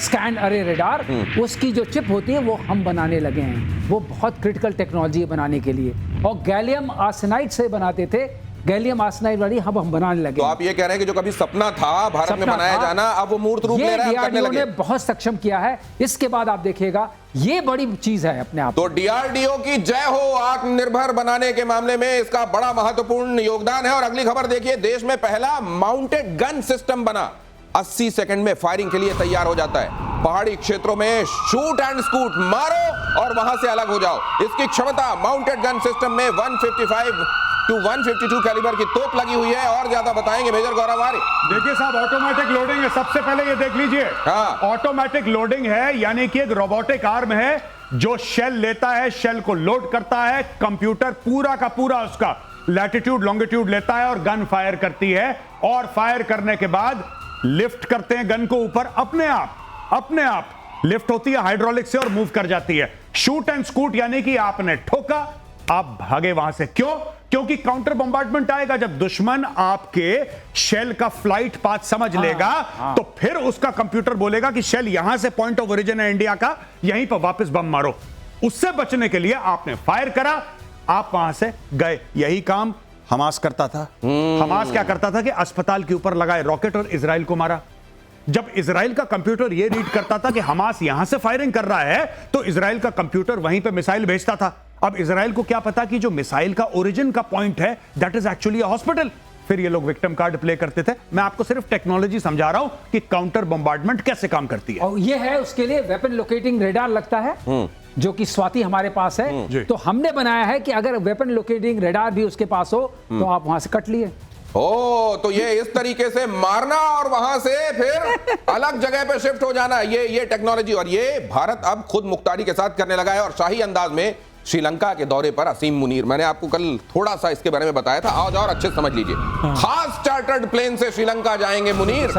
S3: स्कैन अरे रेडार, उसकी जो चिप होती है वो हम बनाने लगे हैं। वो बहुत क्रिटिकल टेक्नोलॉजी है बनाने के लिए, और गैलियम आर्सेनाइड से बनाते थे, गैलियम आर्सेनाइड वाली हम बनाने लगे।
S1: तो आप ये कह रहे हैं कि जो कभी सपना था भारत में बनाया जाना, अब वो मूर्त रूप ले रहा है, करने लगे।
S3: DRDO ने बहुत सक्षम किया है। इसके बाद आप देखिएगा, ये बड़ी चीज है अपने आप।
S1: तो DRDO की जय हो। आत्मनिर्भर बनाने के मामले में इसका बड़ा महत्वपूर्ण योगदान है। और अगली खबर देखिए, देश में पहला माउंटेड गन सिस्टम बना, 80 सेकंड में फायरिंग के लिए तैयार हो जाता है। पहाड़ी क्षेत्रों में शूट एंड स्कूट, मारो और वहां से अलग हो जाओ। इसकी क्षमता माउंटेड गन सिस्टम में 155 to 152 कैलिबर की तोप लगी हुई है। और ज्यादा बताएंगे मेजर गौरव आर्य।
S2: देखिए साहब, ऑटोमेटिक लोडिंग है। सबसे पहले ये देख लीजिए, ऑटोमेटिक लोडिंग है, यानी कि एक रोबोटिक आर्म है जो शेल लेता है, शेल को लोड करता है, कंप्यूटर पूरा का पूरा उसका लैटिट्यूड लॉन्गिट्यूड लेता है और गन फायर करती है। और फायर करने के बाद लिफ्ट करते हैं गन को ऊपर, अपने आप लिफ्ट होती है हाइड्रोलिक से और मूव कर जाती है। शूट एंड स्कूट यानी कि आपने ठोका, आप भागे वहां से। क्यों? क्योंकि काउंटर बॉम्बार्डमेंट आएगा। जब दुश्मन आपके शेल का फ्लाइट पाथ समझ लेगा, तो फिर उसका कंप्यूटर बोलेगा कि शेल यहां से पॉइंट ऑफ ओरिजिन है इंडिया का, यहीं पर वापस बम मारो। उससे बचने के लिए आपने फायर करा, आप वहां से गए। यही काम हमास करता था। हमास क्या करता था कि अस्पताल के ऊपर लगाए रॉकेट और इजराइल को मारा। जब इजराइल का कंप्यूटर यह रीड करता था कि हमास यहां से फायरिंग कर रहा है, तो इजराइल का कंप्यूटर वहीं पे मिसाइल भेजता था। अब इजराइल को क्या पता कि जो मिसाइल का ओरिजिन का पॉइंट है, that is actually a hospital. फिर ये लोग विक्टिम कार्ड प्ले करते थे। मैं आपको सिर्फ टेक्नोलॉजी समझा रहा हूं कि काउंटर बॉम्बार्डमेंट कैसे काम करती है।
S3: और ये है, उसके लिए वेपन लोकेटिंग रेडार लगता है, जो कि स्वाति हमारे पास है। तो हमने बनाया है कि अगर वेपन लोकेटिंग रेडार भी उसके पास हो, तो आप वहां से कट लिए।
S1: तो ये इस तरीके से मारना और वहां से फिर अलग जगह पे शिफ्ट हो जाना, ये टेक्नोलॉजी। और ये भारत अब खुद मुख्तारी के साथ करने लगा है। और शाही अंदाज में श्रीलंका के दौरे पर असीम मुनीर, मैंने आपको कल थोड़ा सा इसके बारे में बताया था, आज और अच्छे से समझ लीजिए। खास चार्टर्ड प्लेन से श्रीलंका जाएंगे मुनीर,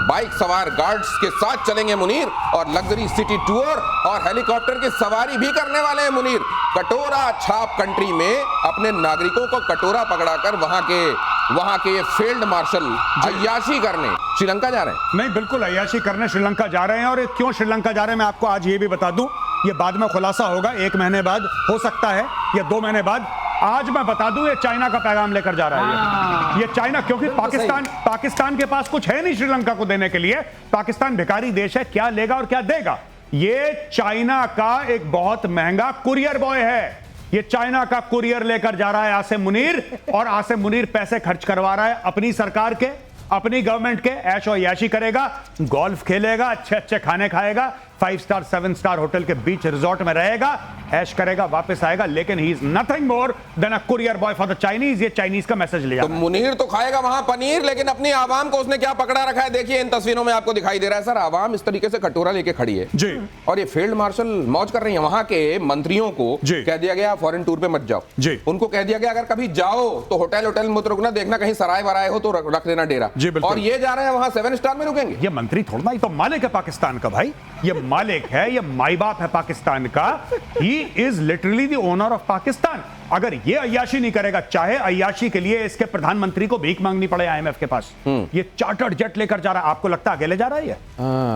S1: बाइक सवार गार्ड्स के साथ चलेंगे मुनीर, और लग्जरी सिटी टूर और हेलीकॉप्टर की सवारी भी करने वाले हैं मुनीर। कटोरा छाप कंट्री में अपने नागरिकों को कटोरा पकड़ाकर वहां के फील्ड मार्शल अय्याशी करने श्रीलंका जा रहे हैं।
S2: नहीं, बिल्कुल अय्याशी करने श्रीलंका जा रहे हैं। और क्यों श्रीलंका जा रहे हैं मैं आपको आज ये भी बता दूं, ये बाद में खुलासा होगा, 1 महीने बाद हो सकता है या 2 महीने बाद। आज मैं बता दूं ये चाइना का पैगाम लेकर जा रहा है ये चाइना, क्योंकि
S3: बिल्कुल सही।
S2: पाकिस्तान के पास कुछ है नहीं श्रीलंका को देने के लिए। पाकिस्तान भिखारी देश है, क्या लेगा और क्या देगा। ये चाइना का एक बहुत महंगा कुरियर बॉय है। ये चाइना का कुरियर लेकर जा रहा है आसिम मुनीर, और आसिम मुनीर पैसे खर्च करवा रहा है अपनी सरकार के, अपनी गवर्नमेंट के। ऐशो याशी करेगा, गोल्फ खेलेगा, अच्छे अच्छे खाने खाएगा, 5 स्टार 7 स्टार होटल के बीच रिजॉर्ट में रहेगा, ऐश करेगा, वापस आएगा। लेकिन he is nothing more than a courier boy for the Chinese. ये चाइनीज का मैसेज ले
S1: तो
S2: जाता है।
S1: मुनीर तो खाएगा वहां पनीर, लेकिन अपनी आवाम को उसने क्या पकड़ा रखा है देखिए इन तस्वीरों में आपको दिखाई दे रहा है। सर आवाम इस तरीके से कटोरा लेके खड़ी है
S2: जी,
S1: और ये फील्ड मार्शल मौज कर रही है। वहां के मंत्रियों को
S2: जी।
S1: कह दिया गया फॉरेन टूर पे मत जाओ
S2: जी।
S1: उनको कह दिया गया अगर कभी जाओ तो होटल मत रुकना, देखना कहीं सराय वराय हो तो रख लेना डेरा।
S2: जी, बिल्कुल।
S1: और ये जा रहे हैं वहां 7 स्टार में रुकेंगे।
S2: ये मंत्री थोड़ा, ये तो मालिक है पाकिस्तान का भाई। ये मालिक है, ये माई बाप है पाकिस्तान का। He is literally the owner of Pakistan. अगर ये अय्याशी नहीं करेगा, चाहे अय्याशी के लिए इसके प्रधानमंत्री को भीख मांगनी पड़े IMF के पास, ये चार्टर्ड जेट लेकर जा रहा है। आपको लगता है अकेले जा रहा है ये?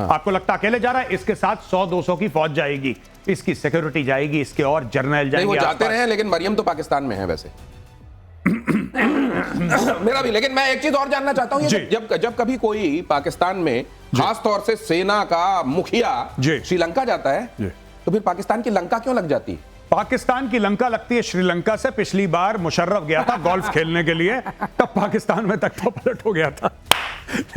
S2: आपको लगता है अकेले जा रहा है? इसके साथ 100-200 की फौज जाएगी, इसकी सिक्योरिटी जाएगी, इसके और जर्नल जाएंगे।
S1: वो जाते रहे, लेकिन मरियम तो पाकिस्तान में है वैसे। मेरा भी, लेकिन मैं एक चीज और जानना चाहता हूं, जब कभी कोई पाकिस्तान में खास तौर से सेना का मुखिया श्रीलंका जाता है तो फिर पाकिस्तान की लंका क्यों लग जाती है?
S2: पाकिस्तान की लंका लगती है श्रीलंका से। पिछली बार मुशर्रफ गया था गोल्फ खेलने के लिए, तब पाकिस्तान में तख्ता पलट हो गया था।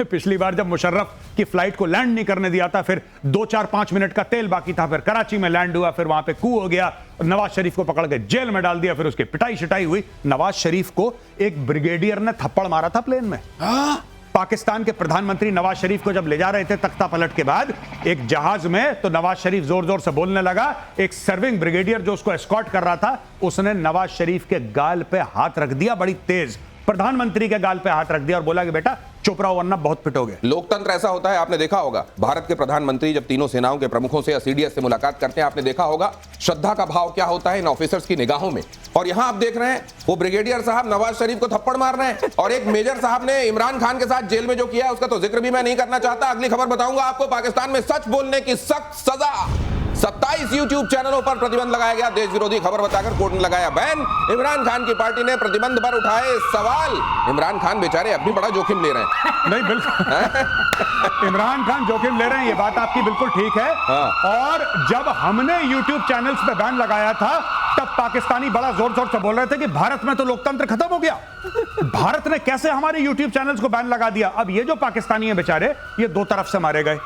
S2: पिछली बार जब मुशर्रफ की फ्लाइट को लैंड नहीं करने दिया था, फिर 2-4-5 मिनट का तेल बाकी था, फिर कराची में लैंड हुआ, फिर वहां पे कू हो गया, नवाज शरीफ को पकड़ के जेल में डाल दिया, फिर उसकी पिटाई शिटाई हुई। नवाज शरीफ को एक ब्रिगेडियर ने थप्पड़ मारा था प्लेन में। पाकिस्तान के प्रधानमंत्री नवाज शरीफ को जब ले जा रहे थे तख्ता पलट के बाद एक जहाज में, तो नवाज शरीफ जोर जोर से बोलने लगा। एक सर्विंग ब्रिगेडियर जो उसको एस्कॉर्ट कर रहा था, उसने नवाज शरीफ के गाल पे हाथ रख दिया, बड़ी तेज, प्रधानमंत्री के गाल पे हाथ रख दिया और बोला कि बेटा चुप रहो वरना बहुत पिटोगे।
S1: लोकतंत्र ऐसा होता है, आपने देखा होगा भारत के प्रधानमंत्री जब तीनों सेनाओं के प्रमुखों से या CDS से मुलाकात करते हैं, आपने देखा होगा श्रद्धा का भाव क्या होता है इन ऑफिसर्स की निगाहों में। और यहां आप देख रहे हैं वो ब्रिगेडियर साहब नवाज शरीफ को थप्पड़ मार रहे हैं, और एक मेजर साहब ने इमरान खान के साथ जेल में जो किया है उसका तो जिक्र भी मैं नहीं करना चाहता। अगली खबर बताऊंगा आपको, पाकिस्तान में सच बोलने की सख्त सजा। 27 YouTube चैनलों पर प्रतिबंध लगाया गया, देश विरोधी खबर बताकर कोर्ट ने लगाया बैन। इमरान खान की पार्टी ने प्रतिबंध पर उठाए सवाल। इमरान खान बेचारे अब भी बड़ा जोखिम ले रहे हैं।
S2: नहीं, बिल्कुल इमरान खान जोखिम ले रहे हैं, ये बात आपकी बिल्कुल ठीक है। और जब हमने YouTube चैनल्स पे बैन लगाया था, तब पाकिस्तानी बड़ा जोर जोर से बोल रहे थे कि भारत में तो लोकतंत्र खत्म हो गया, भारत ने कैसे हमारे YouTube चैनल्स को बैन लगा दिया। अब ये जो पाकिस्तानी है बेचारे, ये दो तरफ से मारे गए।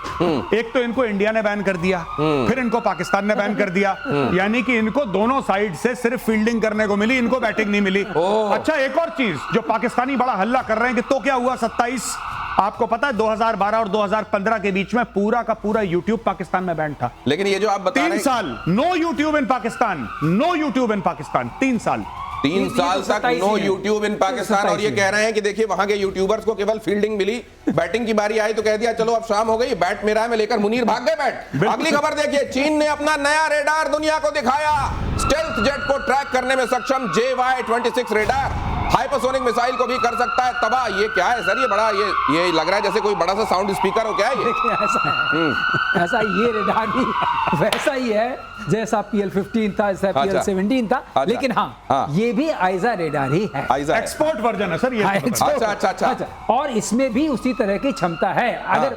S2: एक तो इनको इंडिया ने बैन कर दिया, फिर इनको पाकिस्तान ने बैन कर दिया, यानी कि इनको दोनों साइड से सिर्फ फील्डिंग करने को मिली, इनको बैटिंग नहीं मिली। अच्छा, एक और चीज जो पाकिस्तानी बड़ा हल्ला कर रहे हैं कि तो क्या हुआ 27, आपको पता है 2012 और 2015 के बीच में पूरा का पूरा YouTube पाकिस्तान में बैन था।
S1: लेकिन ये जो आप बता रहे हैं
S2: 3 साल नो YouTube इन पाकिस्तान, नो YouTube इन पाकिस्तान, 3 साल
S1: 3 साल तक नो YouTube इन पाकिस्तान। और ये कह रहे हैं कि देखिए वहां के यूट्यूबर्स को केवल फील्डिंग मिली, बैटिंग की बारी आई तो कह दिया चलो अब शाम हो गई, बैट मेरा है मैं लेकर मुनीर भाग गए बैट। अगली खबर देखिए, चीन ने अपना नया रेडार दुनिया को दिखाया। स्टेल्थ जेट को ट्रैक करने में सक्षम JY-26 रेडार हाइपरसोनिक मिसाइल को भी कर सकता है तबाह। ये क्या है सर? ये बड़ा ये लग रहा है जैसे कोई बड़ा सा साउंड स्पीकर हो। क्या है ये?
S3: ऐसा ये रेडार भी वैसा ही है जैसा PL-15 था, जैसा PL-17 था। लेकिन हाँ, ये भी आइजा रेडार ही है,
S2: एक्सपोर्ट वर्जन है सर ये।
S1: अच्छा।
S3: और इसमें भी उसी तरह की क्षमता है। अगर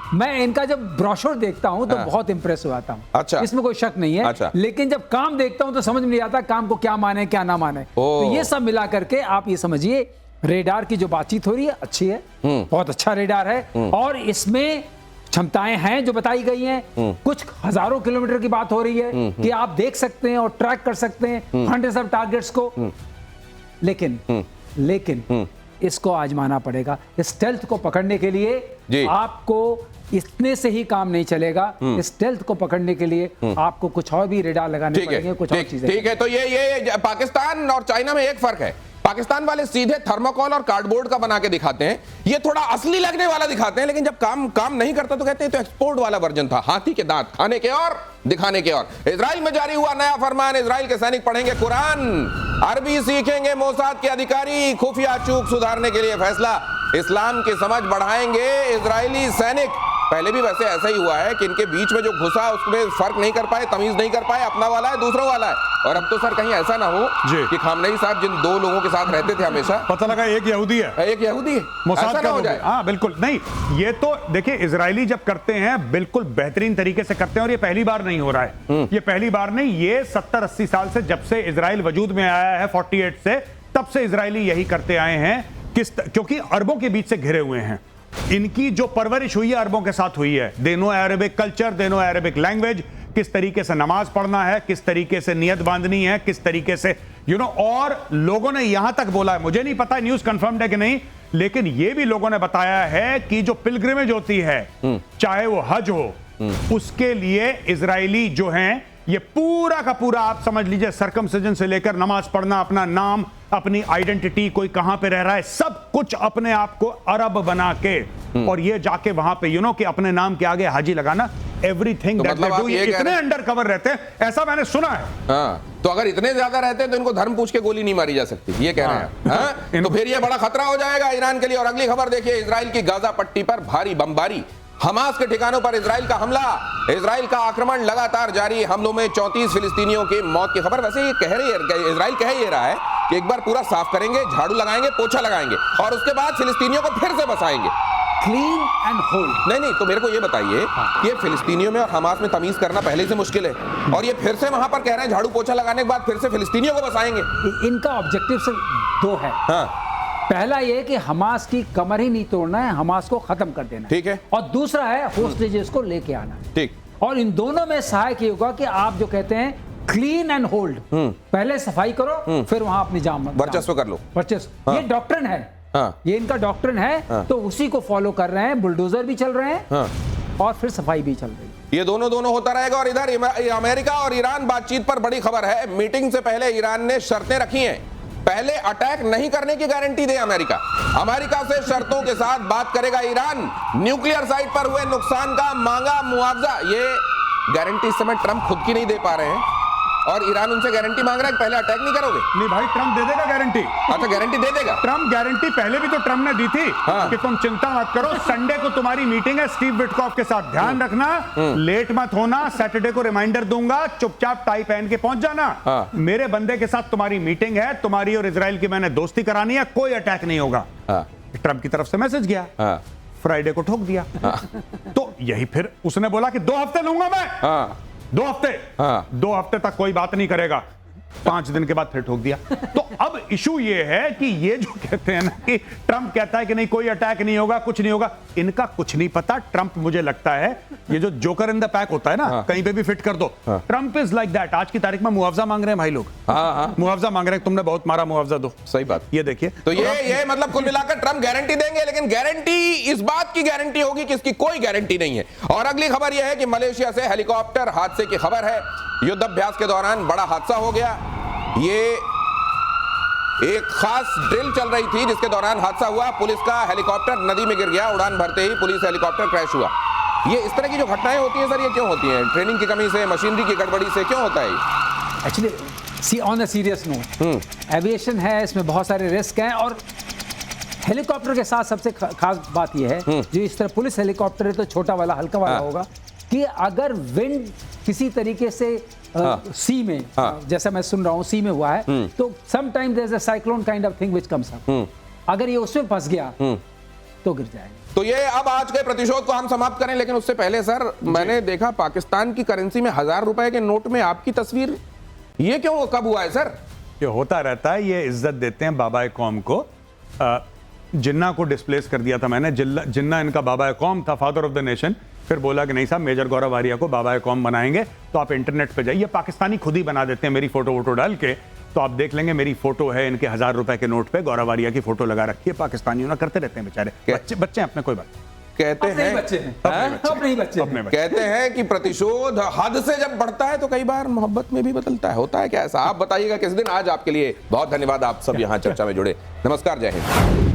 S3: मैं इनका जब ब्रोशर देखता हूं तो बहुत इंप्रेस हो जाता हूं।
S1: अच्छा।
S3: इसमें कोई शक नहीं है।
S1: अच्छा।
S3: लेकिन जब काम देखता हूं तो समझ में नहीं आता काम को क्या माने क्या ना माने। तो ये सब मिला करके आप ये समझिए रेडार की जो बातचीत हो रही है अच्छी है, बहुत अच्छा रेडार है। और इसमें क्षमताएं हैं जो बताई गई हैं। कुछ हजारों किलोमीटर की बात हो रही है कि आप देख सकते हैं और ट्रैक कर सकते हैं हंड्रेड्स ऑफ टारगेट्स को। लेकिन इसको आजमाना पड़ेगा। स्टेल्थ को पकड़ने के लिए आपको इतने से ही काम नहीं चलेगा। स्टेल्थ को पकड़ने के लिए आपको कुछ और भी रेडार लगाने पड़ेंगे, कुछ और चीजें।
S1: ठीक है, तो ये पाकिस्तान और चाइना में एक फर्क है। पाकिस्तान वाले सीधे थर्मोकॉल और कार्डबोर्ड का बना के दिखाते हैं, ये थोड़ा असली लगने वाला दिखाते हैं। लेकिन जब काम नहीं करता तो कहते हैं तो एक्सपोर्ट वाला वर्जन था, हाथी के दांत खाने के और दिखाने के और। इजराइल में जारी हुआ नया फरमान, इजराइल के सैनिक पढ़ेंगे कुरान, अरबी सीखेंगे मोसाद के अधिकारी, खुफिया चूक सुधारने के लिए फैसला, इस्लाम की समझ बढ़ाएंगे इजरायली सैनिक। पहले भी वैसे ऐसा ही हुआ है कि इनके बीच में जो घुसा उसमें फर्क नहीं कर पाए, तमीज नहीं कर पाए, अपना वाला है दूसरा वाला है। और अब तो सर कहीं ऐसा ना हो कि खामनेई साहब जिन दो लोगों के साथ रहते थे हमेशा,
S2: पता लगा एक यहूदी है,
S1: एक यहूदी है,
S2: मोसाद
S1: ऐसा
S2: का
S1: ना हो जाए।
S2: हाँ बिल्कुल नहीं, ये तो देखिए इजरायली जब करते हैं बिल्कुल बेहतरीन तरीके से करते हैं, और ये पहली बार नहीं हो रहा है, ये पहली बार नहीं, ये 70-80 साल से, जब से इजराइल वजूद में आया है 48 से, तब से इजरायली यही करते आए हैं। क्योंकि अरबों के बीच से घिरे हुए हैं, इनकी जो परवरिश हुई है अरबों के साथ हुई है, they know Arabic culture, they know Arabic language, किस तरीके से नमाज पढ़ना है, किस तरीके से नियत बांधनी है, किस तरीके से और लोगों ने यहां तक बोला है, मुझे नहीं पता न्यूज कंफर्म्ड है कि नहीं, लेकिन यह भी लोगों ने बताया है कि जो पिलग्रिमेज होती है, चाहे वो हज हो, उसके लिए इजरायली जो हैं ये पूरा का पूरा आप समझ लीजिए सर्कमसिजन से लेकर नमाज पढ़ना, अपना नाम, अपनी आइडेंटिटी, कोई कहां पे रह रहा है, सब कुछ अपने आप को अरब बना के, और ये जाके वहां पे कि अपने नाम के आगे हाजी लगाना, एवरीथिंग दैट दे डू, ये इतने अंडर कवर रहते हैं, ऐसा मैंने सुना है।
S1: हाँ, तो अगर इतने ज्यादा रहते हैं तो इनको धर्म पूछ के गोली नहीं मारी जा सकती, ये कह रहे हैं। हाँ? तो फिर ये बड़ा खतरा हो जाएगा ईरान के लिए। और अगली खबर देखिए, इजराइल की गाजा पट्टी पर भारी बमबारी, हमास के ठिकानों पर इजराइल का हमला, इजराइल का आक्रमण लगातार जारी, हमलों में 34 फिलिस्तीनियों की मौत की खबर। वैसे ये इजराइल कह ये रहा है कि एक बार पूरा साफ करेंगे, झाड़ू लगाएंगे, पोछा लगाएंगे, और उसके बाद फिलिस्तीनियों को फिर से बसाएंगे,
S3: क्लीन एंड होल्ड।
S1: नहीं, तो मेरे को ये बताइए कि ये फिलिस्तीनियों में और हमास में तमीज करना पहले से मुश्किल है, और ये फिर से वहां पर कह रहे हैं झाड़ू पोछा लगाने के बाद फिर से फिलिस्तीनियों को बसाएंगे।
S3: इनका ऑब्जेक्टिव सिर्फ दो है।
S1: हाँ।
S3: पहला ये कि हमास की कमर ही नहीं तोड़ना है, हमास को खत्म कर देना,
S1: ठीक है,
S3: और दूसरा है होस्टेजेस को लेके आना, ठीक। और इन दोनों में सहायक ये होगा कि आप जो कहते हैं क्लीन एंड होल्ड, पहले सफाई करो, फिर वहां अपनी जान
S1: वर्चस्व कर लो,
S3: वर्चस्व। ये डॉक्ट्रिन है, ये इनका डॉक्ट्रिन है, तो उसी को फॉलो कर रहे हैं, बुलडोजर भी चल रहे हैं, और फिर सफाई भी चल रही है।
S1: ये दोनों होता रहेगा। और इधर अमेरिका और ईरान बातचीत पर बड़ी खबर है। मीटिंग से पहले ईरान ने शर्तें रखी हैं, पहले अटैक नहीं करने की गारंटी दे अमेरिका से शर्तों के साथ बात करेगा ईरान, न्यूक्लियर साइट पर हुए नुकसान का मांगा मुआवजा। ये गारंटी इस समय ट्रंप खुद की नहीं दे पा रहे हैं, और ईरान उनसे गारंटी मांग रहा है कि पहले अटैक नहीं करोगे।
S2: नहीं भाई, ट्रंप दे देगा गारंटी।
S1: अच्छा, गारंटी दे देगा
S2: ट्रंप, गारंटी पहले भी तो ट्रंप ने दी थी कि तुम चिंता मत करो, संडे को तुम्हारी मीटिंग है स्टीव विटकॉफ के साथ, ध्यान रखना, लेट मत होना, सैटरडे को रिमाइंडर दूंगा, चुपचाप टाई पहन के पहुंच जाना, मेरे बंदे के साथ तुम्हारी मीटिंग है, तुम्हारी और इजराइल की मैंने दोस्ती करानी है, कोई अटैक नहीं होगा। ट्रंप की तरफ से मैसेज गया, फ्राइडे को ठोक दिया। तो यही फिर उसने बोला कि 2 हफ्ते लूंगा मैं, 2 हफ्ते, 2 हफ्ते तक कोई बात नहीं करेगा, 5 दिन के बाद फिर ठोक दिया। तो अब इशू ये है कि ये जो कहते हैं ना कि ट्रंप कहता है कि नहीं कोई अटैक नहीं होगा, कुछ नहीं होगा, इनका कुछ नहीं पता। ट्रंप, मुझे लगता है ये जो जोकर इन द पैक होता है ना, कहीं पे भी फिट कर दो, ट्रंप इज लाइक दैट। आज की तारीख में मुआवजा मांग रहे हैं भाई लोग, मुआवजा मांग रहे हैं, तुमने बहुत मारा, मुआवजा दो।
S1: सही बात,
S2: ये देखिए।
S1: तो ये मतलब कुल मिलाकर ट्रंप गारंटी देंगे, लेकिन गारंटी इस बात की गारंटी होगी कि इसकी कोई गारंटी नहीं है। और अगली खबर यह है कि मलेशिया से हेलीकॉप्टर हादसे की खबर है। युद्धाभ्यास के दौरान बड़ा हादसा हो गया। ये एक खास ड्रिल चल रही थी जिसके दौरान हादसा हुआ। पुलिस का हेलीकॉप्टर नदी में गिर गया, उड़ान भरते ही पुलिस हेलीकॉप्टर क्रैश हुआ। ये इस तरह की जो घटनाएं होती हैं सर, ये क्यों होती हैं? ट्रेनिंग की कमी से, मशीनरी की गड़बड़ी से क्यों होता है?
S3: Actually on a serious note, aviation है, इसमें बहुत सारे रिस्क हैं, और हेलीकॉप्टर के साथ सबसे खास बात यह है, जो इस तरह पुलिस हेलीकॉप्टर है तो छोटा वाला, हल्का वाला होगा, कि अगर विंड किसी तरीके से सी में, जैसा मैं सुन रहा हूं सी में हुआ है, तो some time there is a cyclone kind of thing which comes up, अगर ये उसमें फंस गया तो गिर जाएगा।
S1: तो ये अब आज के प्रतिशोध को हम समाप्त करें, लेकिन उससे पहले सर, मैंने देखा पाकिस्तान की करेंसी में 1000 रुपए के नोट में आपकी तस्वीर, ये क्यों, कब हुआ है सर?
S2: ये होता रहता है, ये इज्जत देते हैं बाबा कौम को। जिन्ना को डिस्प्लेस कर दिया था मैंने, जिन्ना इनका बाबा कौम था, फादर ऑफ द नेशन, फिर बोला कि नहीं साहब मेजर गौरव आर्या को बाबा कौम बनाएंगे, तो आप इंटरनेट पे जाइए, पाकिस्तानी खुद ही बना देते हैं मेरी फोटो डाल के, तो आप देख लेंगे मेरी फोटो है, इनके 1000 रुपए के नोट पे गौरव आर्या की फोटो लगा रखी है। पाकिस्तानियों ना करते रहते हैं बेचारे, बच्चे हैं अपने, कोई बात।
S1: कहते हैं कहते हैं कि प्रतिशोध हद से जब बढ़ता है तो कई बार मोहब्बत में भी बदलता है, होता है क्या ऐसा? आप बताइएगा किस दिन। आज आपके लिए बहुत धन्यवाद, आप सब यहाँ चर्चा में जुड़े। नमस्कार, जय हिंद।